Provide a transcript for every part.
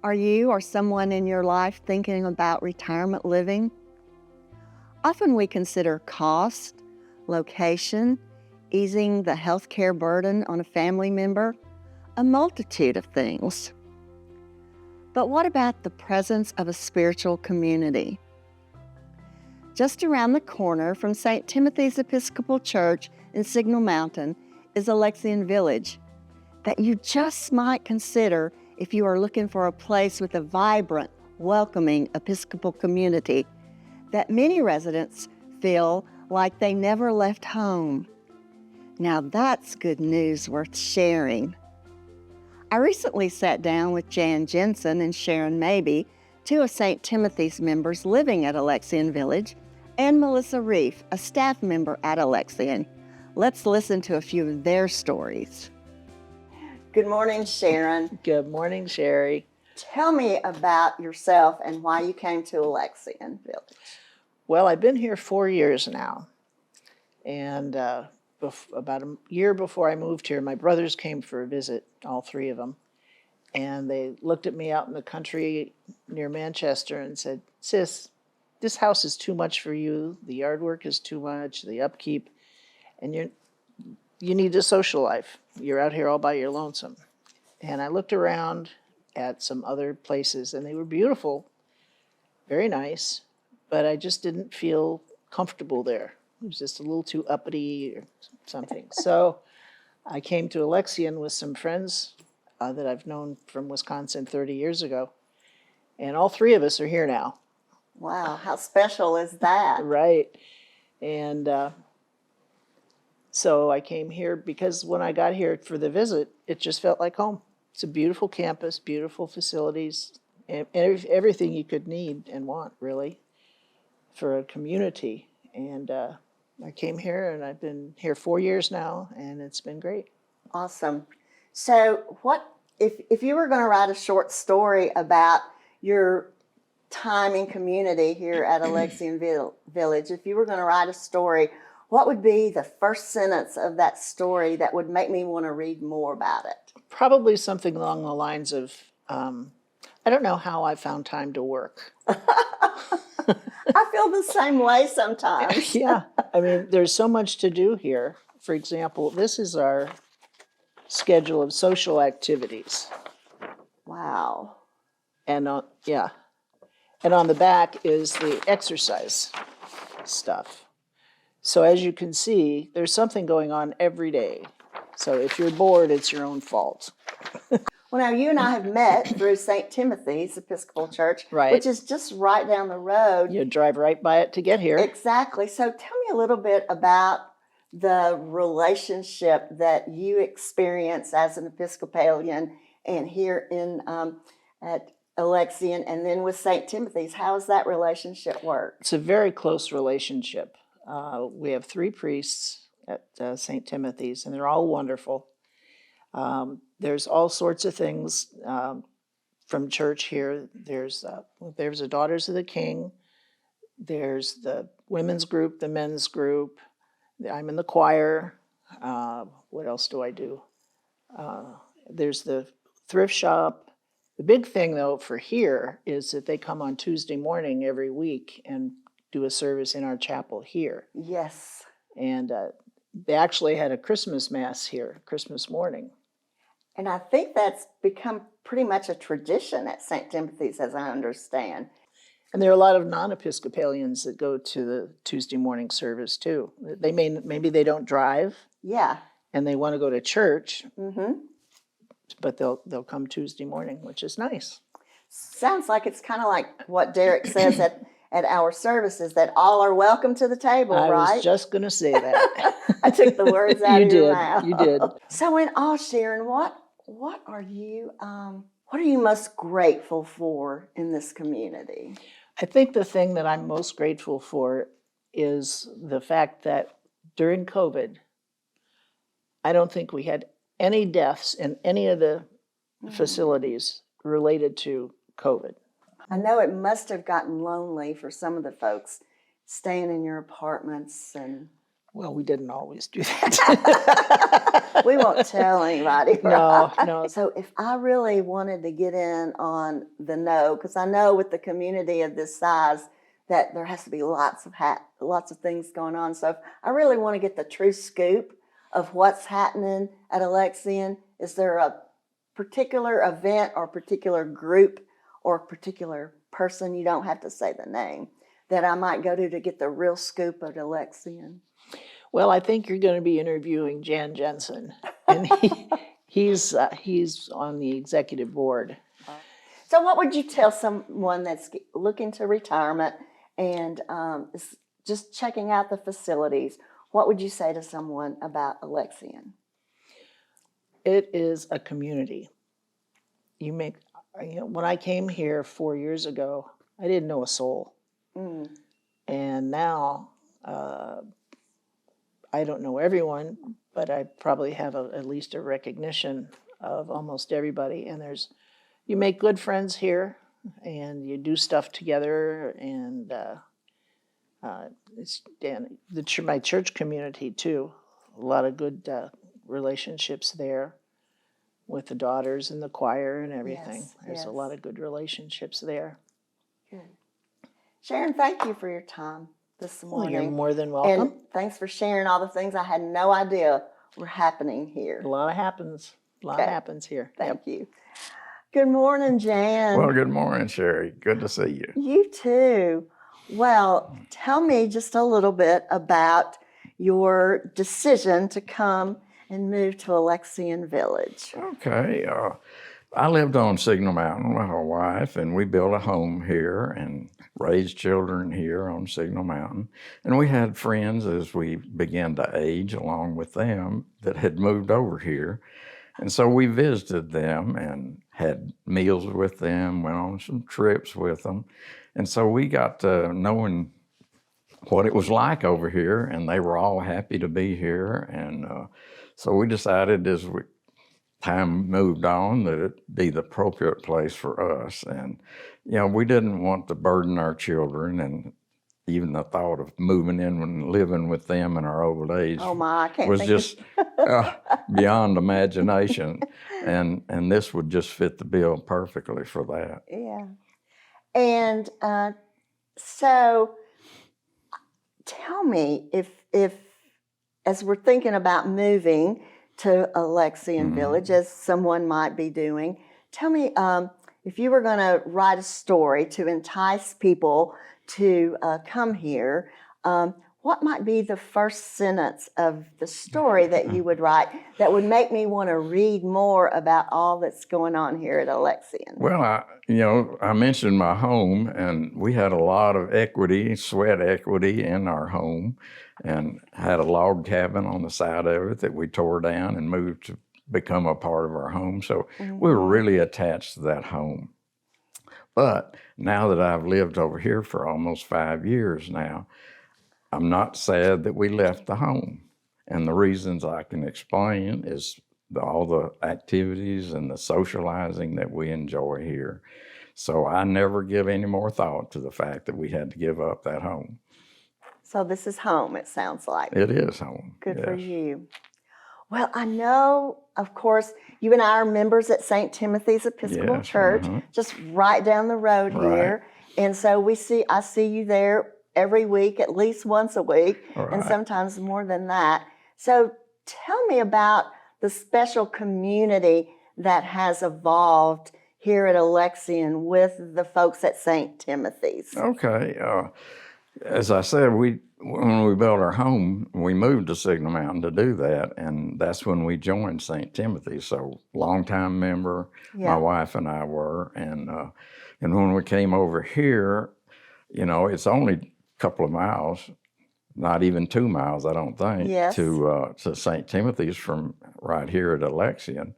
Are you or someone in your life thinking about retirement living? Often we consider cost, location, easing the healthcare burden on a family member, a multitude of things. But what about the presence of a spiritual community? Just around the corner from St. Timothy's Episcopal Church in Signal Mountain is Alexian Village that you just might consider if you are looking for a place with a vibrant, welcoming Episcopal community that many residents feel like they never left home. Now that's good news worth sharing. I recently sat down with Jensen and Sharon Maby, two of St. Timothy's members living at Alexian Village, and Melissa Rief, a staff member at Alexian. Let's listen to a few of their stories. Good morning, Sharon. Good morning, Sherri. Tell me about yourself and why you came to Alexian Village. Well, I've been here 4 years now, and about a year before I moved here, my brothers came for a visit, all three of them, and they looked at me out in the country near Manchester and said, "Sis, this house is too much for you. The yard work is too much, the upkeep, and you need a social life. You're out here all by your lonesome." And I looked around at some other places, and they were beautiful, very nice, but I just didn't feel comfortable there. It was just a little too uppity or something. So I came to Alexian with some friends that I've known from Wisconsin 30 years ago, and all three of us are here now. Wow, how special is that? Right. And so I came here because when I got here for the visit, it just felt like home. It's a beautiful campus, beautiful facilities, and everything you could need and want, really, for a community. And I came here, and I've been here 4 years now, and it's been great. Awesome. So what if you were going to write a short story about your time in community here at Alexian Village, if you were going to write a story, what would be the first sentence of that story that would make me want to read more about it? Probably something along the lines of, I don't know how I found time to work. I feel the same way sometimes. Yeah, I mean, there's so much to do here. For example, this is our schedule of social activities. Wow. And on the back is the exercise stuff. So as you can see, there's something going on every day. So if you're bored, it's your own fault. Well, now you and I have met through St. Timothy's Episcopal Church, Right. which is just right down the road. You drive right by it to get here. Exactly. So tell me a little bit about the relationship that you experience as an Episcopalian and here in at Alexian and then with St. Timothy's. How does that relationship work? It's a very close relationship. We have 3 priests at St. Timothy's, and they're all wonderful. There's all sorts of things from church here. There's the Daughters of the King. There's the women's group, the men's group. I'm in the choir. What else do I do? There's the thrift shop. The big thing, though, for here is that they come on Tuesday morning every week and do a service in our chapel here. Yes. And they actually had a Christmas Mass here, Christmas morning. And I think that's become pretty much a tradition at St. Timothy's, as I understand. And there are a lot of non-Episcopalians that go to the Tuesday morning service, too. Maybe they don't drive. Yeah. And they want to go to church. Mm-hmm. But they'll come Tuesday morning, which is nice. Sounds like it's kind of like what Derek says at our services, that all are welcome to the table, right? I was just going to say that. I took the words out of your mouth. You did. So in all, Sharon, what are you most grateful for in this community? I think the thing that I'm most grateful for is the fact that during COVID, I don't think we had any deaths in any of the facilities related to COVID. I know it must have gotten lonely for some of the folks staying in your apartments and Well, we didn't always do that. We won't tell anybody. No, no. So if I really wanted to get in on the know, because I know with the community of this size that there has to be lots of things going on. So if I really want to get the true scoop of what's happening at Alexian, is there a particular event or particular group or particular person, you don't have to say the name, that I might go to get the real scoop of Alexian? Well, I think you're going to be interviewing Jan Jensen, and he's on the executive board. So what would you tell someone that's looking to retirement and is just checking out the facilities? What would you say to someone about Alexian? It is a community. When I came here 4 years ago, I didn't know a soul. Mm. And now, I don't know everyone, but I probably have at least a recognition of almost everybody. And you make good friends here, and you do stuff together, and my church community too. A lot of good relationships there with the daughters and the choir and everything. Yes, There's a lot of good relationships there. Good. Sharon, thank you for your time this morning. Well, you're more than welcome. And thanks for sharing all the things I had no idea were happening here. A lot happens. A lot happens here. Thank you. Good morning, Jan. Well, good morning, Sherri. Good to see you. You too. Well, tell me just a little bit about your decision to come and move to Alexian Village. Okay. I lived on Signal Mountain with my wife, and we built a home here and raised children here on Signal Mountain. And we had friends as we began to age along with them that had moved over here. And so we visited them and had meals with them, went on some trips with them. And so we got to knowing what it was like over here, and they were all happy to be here. And so we decided as time moved on that it'd be the appropriate place for us. And, we didn't want to burden our children, and even the thought of moving in and living with them in our old age was just beyond imagination. And this would just fit the bill perfectly for that. Yeah. And so tell me if as we're thinking about moving to Alexian Village, as someone might be doing, tell me if you were going to write a story to entice people to come here, what might be the first sentence of the story that you would write that would make me want to read more about all that's going on here at Alexian? Well, I mentioned my home, and we had a lot of sweat equity in our home, and had a log cabin on the side of it that we tore down and moved to become a part of our home. So we were really attached to that home. But now that I've lived over here for almost 5 years now, I'm not sad that we left the home. And the reasons I can explain is all the activities and the socializing that we enjoy here. So I never give any more thought to the fact that we had to give up that home. So this is home, it sounds like. It is home. Good for you. Well, I know, of course, you and I are members at St. Timothy's Episcopal Church, just right down the road here. And so I see you there every week, at least once a week, and sometimes more than that. So tell me about the special community that has evolved here at Alexian with the folks at St. Timothy's. Okay. As I said, when we built our home, we moved to Signal Mountain to do that, and that's when we joined St. Timothy's. So, longtime member, my wife and I were, and when we came over here, it's only a couple of miles, not even 2 miles, I don't think, to St. Timothy's from right here at Alexian,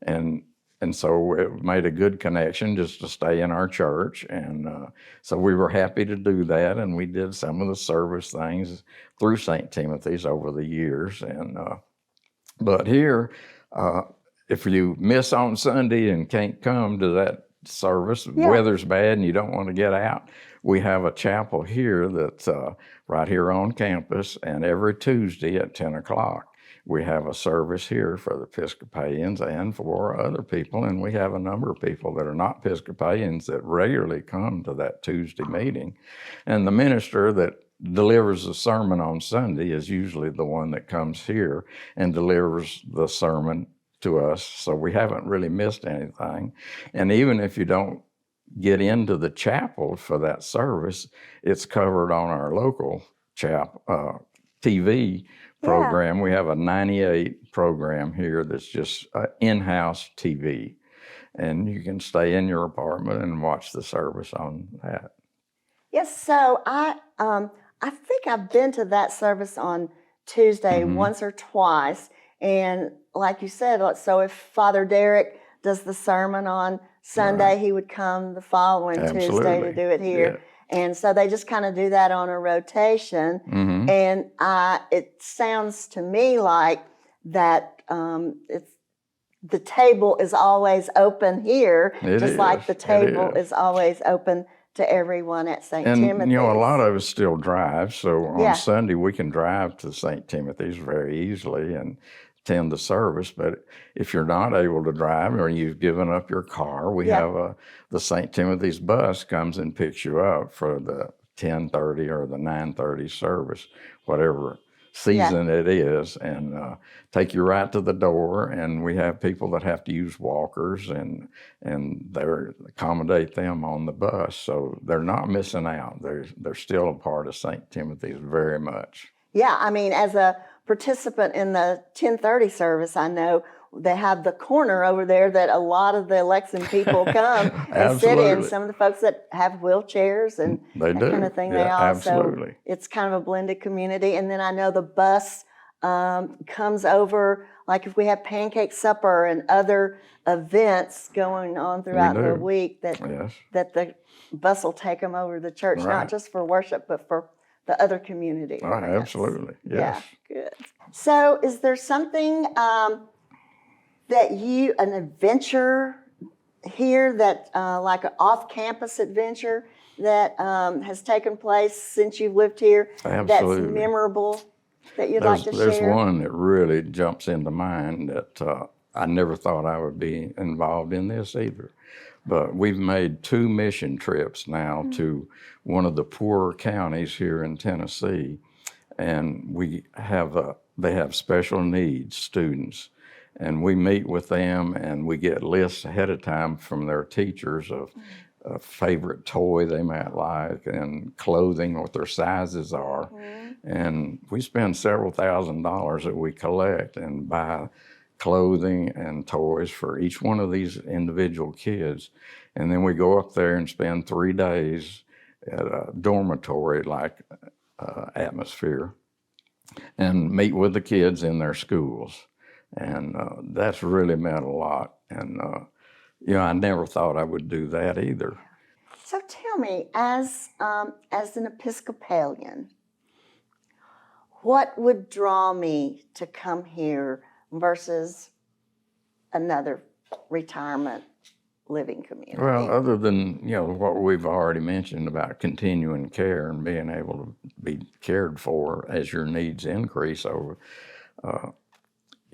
and so it made a good connection just to stay in our church. And so we were happy to do that. And we did some of the service things through St. Timothy's over the years. And but here, if you miss on Sunday and can't come to that service, the weather's bad and you don't want to get out, we have a chapel here that's right here on campus, and every Tuesday at 10 o'clock, we have a service here for the Episcopalians and for other people, and we have a number of people that are not Episcopalians that regularly come to that Tuesday meeting. And the minister that delivers the sermon on Sunday is usually the one that comes here and delivers the sermon to us, so we haven't really missed anything. And even if you don't get into the chapel for that service, it's covered on our local TV program. We have a 98 program here that's just in-house TV, and you can stay in your apartment and watch the service on that. Yes, so I think I've been to that service on Tuesday once or twice, and like you said, so if Father Derek does the sermon on Sunday, he would come the following Tuesday to do it here. Yeah. And so they just kind of do that on a rotation. And it sounds to me like that the table is always open here, like the table is always open to everyone at St. Timothy's. And, a lot of us still drive. So on Sunday, we can drive to St. Timothy's very easily and attend the service. But if you're not able to drive or you've given up your car, we have the St. Timothy's bus comes and picks you up for the 10:30 or the 9:30 service, whatever season it is, and take you right to the door. And we have people that have to use walkers, and they accommodate them on the bus, so they're not missing out. They're still a part of St. Timothy's very much. Yeah, I mean, as a participant in the 10:30 service, I know they have the corner over there that a lot of the Alexian people come and sit in. Some of the folks that have wheelchairs and that kind of thing. They also, it's kind of a blended community. And then I know the bus comes over, like if we have pancake supper and other events going on throughout the week, that the bus will take them over to the church, not just for worship, but for the other community. Oh, absolutely, yes. Yeah, good. So is there something that an adventure here that, like an off-campus adventure that has taken place since you've lived here that's memorable that you'd like to share? There's one that really jumps into mind that I never thought I would be involved in this either. But we've made 2 mission trips now to one of the poorer counties here in Tennessee, and they have special needs students, and we meet with them, and we get lists ahead of time from their teachers of a favorite toy they might like and clothing, what their sizes are, and we spend several $1,000s that we collect and buy clothing and toys for each one of these individual kids. And then we go up there and spend 3 days at a dormitory-like atmosphere and meet with the kids in their schools. And that's really meant a lot. And, I never thought I would do that either. So tell me, as an Episcopalian, what would draw me to come here versus another retirement living community? Well, other than, what we've already mentioned about continuing care and being able to be cared for as your needs increase over,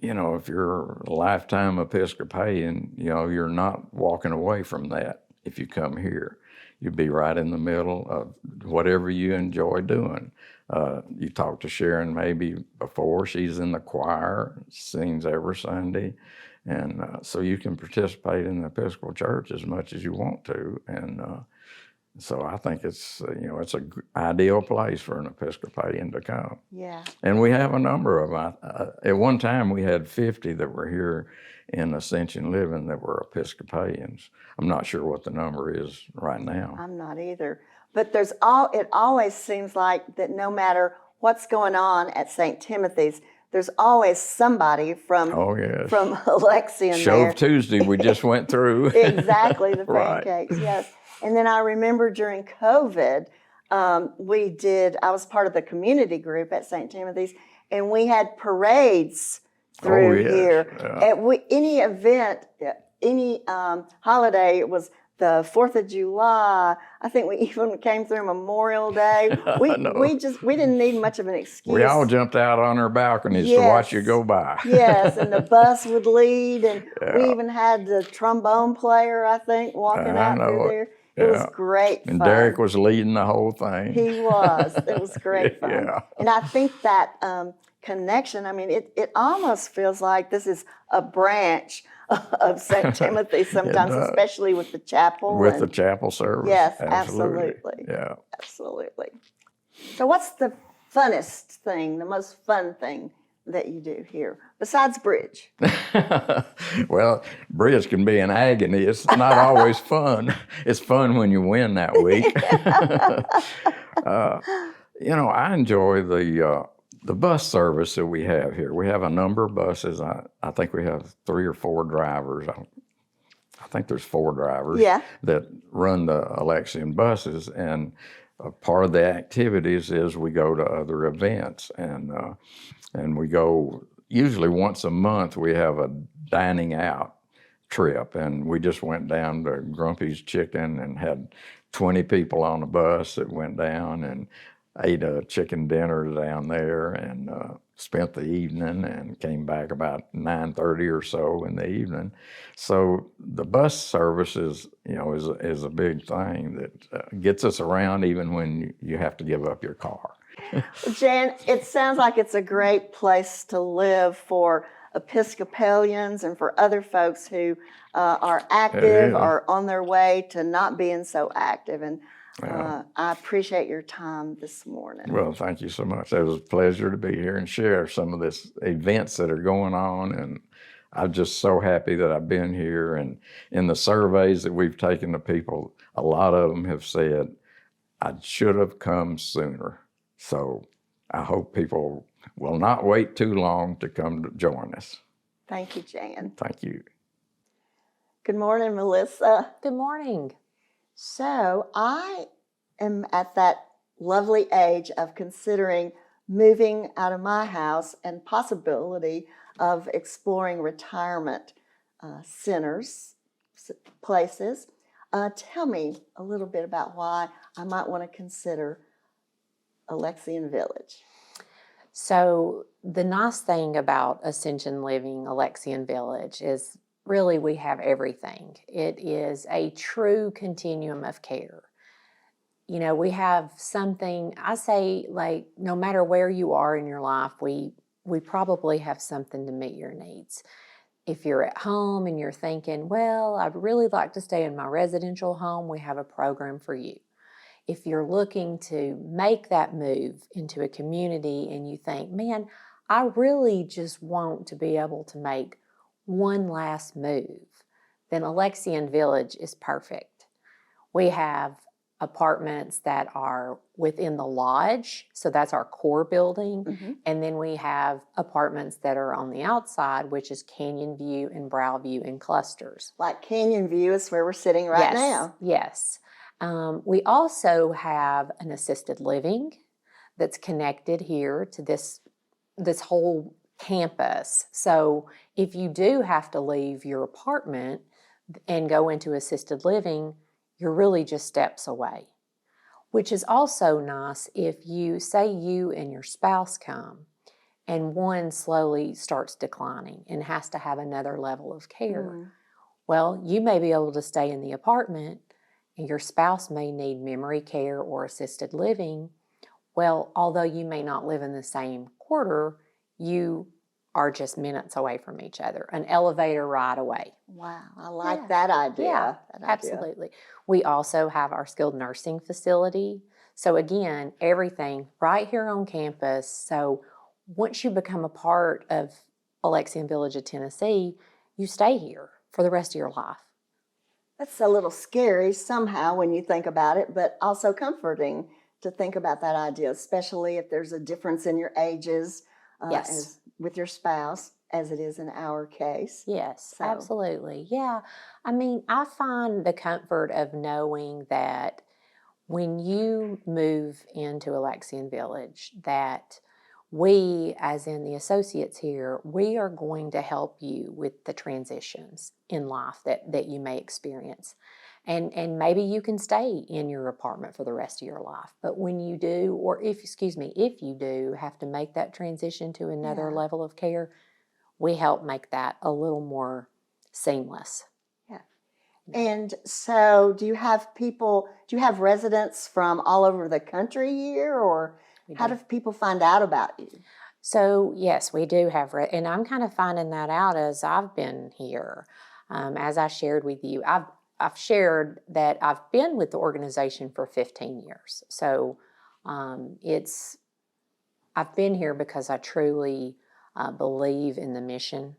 if you're a lifetime Episcopalian, you're not walking away from that if you come here. You'd be right in the middle of whatever you enjoy doing. You talked to Sharon Maby before. She's in the choir, sings every Sunday. And so you can participate in the Episcopal Church as much as you want to. And so I think it's an ideal place for an Episcopalian to come. Yeah. And we have a number of them. At one time, we had 50 that were here in Ascension Living that were Episcopalians. I'm not sure what the number is right now. I'm not either. But it always seems like that no matter what's going on at St. Timothy's, there's always somebody from Alexian Shove Tuesday we just went through. Exactly, the pancakes, yes. And then I remember during COVID, I was part of the community group at St. Timothy's, and we had parades through here. Yeah. At any event, any holiday, it was the 4th of July. I think we even came through Memorial Day. We didn't need much of an excuse. We all jumped out on our balconies to watch you go by. Yes, and the bus would lead, and Yeah. we even had the trombone player, I think, walking out through there. It was great fun. And Derek was leading the whole thing. He was. It was great fun. Yeah. And I think that connection, I mean, it almost feels like this is a branch of St. Timothy sometimes, especially with the chapel. With the chapel service. Yes, absolutely. Yeah. Absolutely. So what's the funnest thing, the most fun thing that you do here, besides bridge? Well, bridge can be an agony. It's not always fun. It's fun when you win that week. I enjoy the bus service that we have here. We have a number of buses. I think we have 3 or 4 drivers. I think there's 4 drivers that run the Alexian buses, and part of the activities is we go to other events, and we go usually once a month. We have a dining out trip, and we just went down to Grumpy's Chicken and had 20 people on the bus that went down and ate a chicken dinner down there, and spent the evening, and came back about 9:30 or so in the evening. So the bus service is a big thing that gets us around even when you have to give up your car. Jan, it sounds like it's a great place to live for Episcopalians and for other folks who are active or on their way to not being so active. And I appreciate your time this morning. Well, thank you so much. It was a pleasure to be here and share some of these events that are going on. And I'm just so happy that I've been here. And in the surveys that we've taken to people, a lot of them have said, I should have come sooner. So I hope people will not wait too long to come to join us. Thank you, Jan. Thank you. Good morning, Melissa. Good morning. So I am at that lovely age of considering moving out of my house and possibility of exploring retirement centers, places. Tell me a little bit about why I might want to consider Alexian Village. So the nice thing about Ascension Living Alexian Village is really we have everything. It is a true continuum of care. We have something, I say, like, no matter where you are in your life, we probably have something to meet your needs. If you're at home and you're thinking, well, I'd really like to stay in my residential home, we have a program for you. If you're looking to make that move into a community and you think, man, I really just want to be able to make one last move, then Alexian Village is perfect. We have apartments that are within the lodge, so that's our core building, and then we have apartments that are on the outside, which is Canyon View and Brow View in clusters. Like Canyon View is where we're sitting right now. Yes. We also have an assisted living that's connected here to this whole campus. So if you do have to leave your apartment and go into assisted living, you're really just steps away, which is also nice if you and your spouse come and one slowly starts declining and has to have another level of care. Well, you may be able to stay in the apartment and your spouse may need memory care or assisted living. Well, although you may not live in the same quarter, you are just minutes away from each other, an elevator ride away. Wow, I like that idea. Yeah, absolutely. We also have our skilled nursing facility. So again, everything right here on campus. So once you become a part of Alexian Village of Tennessee, you stay here for the rest of your life. That's a little scary somehow when you think about it, but also comforting to think about that idea, especially if there's a difference in your ages as with your spouse, as it is in our case. Yes, absolutely. Yeah. I mean, I find the comfort of knowing that when you move into Alexian Village, that we, as in the associates here, we are going to help you with the transitions in life that you may experience. And maybe you can stay in your apartment for the rest of your life. But when you do, or if you do have to make that transition to another Yeah. level of care, we help make that a little more seamless. Yeah. And so do you have residents from all over the country here, or how do people find out about you? So yes, we do have, and I'm kind of finding that out as I've been here. As I shared with you, I've shared that I've been with the organization for 15 years. So I've been here because I truly believe in the mission,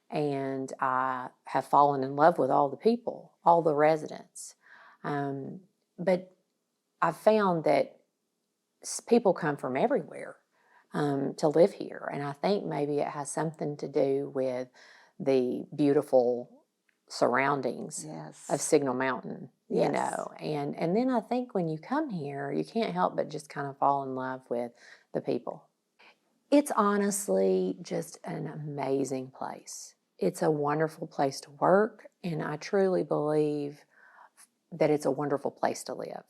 and I have fallen in love with all the people, all the residents. But I've found that people come from everywhere to live here, and I think maybe it has something to do with the beautiful surroundings of Signal Mountain, you know. And then I think when you come here, you can't help but just kind of fall in love with the people. It's honestly just an amazing place. It's a wonderful place to work, and I truly believe that it's a wonderful place to live.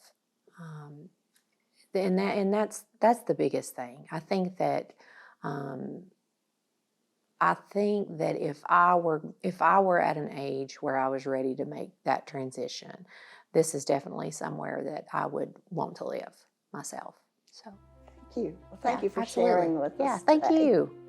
And that's the biggest thing. I think that if I were at an age where I was ready to make that transition, this is definitely somewhere that I would want to live myself. So Thank you. Well, thank you for absolutely. sharing with us. Thank today. you.